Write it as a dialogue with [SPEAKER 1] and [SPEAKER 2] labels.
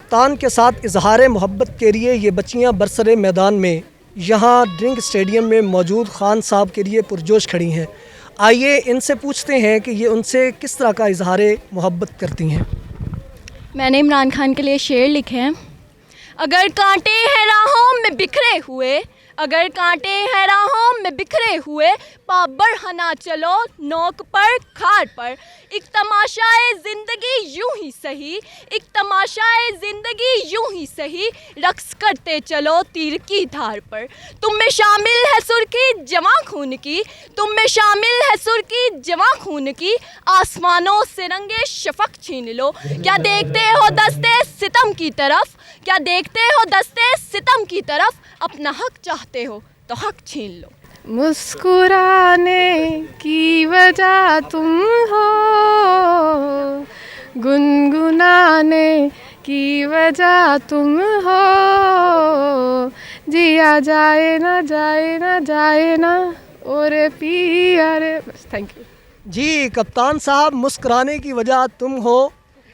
[SPEAKER 1] कप्तान के साथ इजहार मोहब्बत के लिए ये बच्चियां बरसरे मैदान में यहाँ ड्रिंक स्टेडियम में मौजूद खान साहब के लिए पुरजोश खड़ी हैं। आइए इनसे पूछते हैं कि ये उनसे किस तरह का इजहार मोहब्बत करती हैं।
[SPEAKER 2] मैंने इमरान खान के लिए शेर लिखे हैं। अगर कांटे हैं राहों में बिखरे हुए, अगर कांटे हैं राहों में बिखरे हुए, पाबर हना चलो नोक पर खार पर। एक तमाशाए ज़िंदगी यूं ही सही, एक तमाशाए ज़िंदगी यूं ही सही, रक्स करते चलो तीर की धार पर। तुम में शामिल है सुर्खी जवां खून की, तुम में शामिल है सुर्खी जवां खून की, आसमानों से रंगे शफक छीन लो। क्या देखते हो दस्ते सितम की तरफ, क्या देखते हो दस्ते सितम की तरफ, अपना हक चाहते हो तो हक छीन लो।
[SPEAKER 3] मुस्कुराने की वजह तुम हो, गुनगुनाने की वजह तुम हो, जिया जाए ना जाए ना जाए ना और पिया रे। बस, थैंक यू
[SPEAKER 1] जी कप्तान साहब, मुस्कुराने की वजह तुम हो,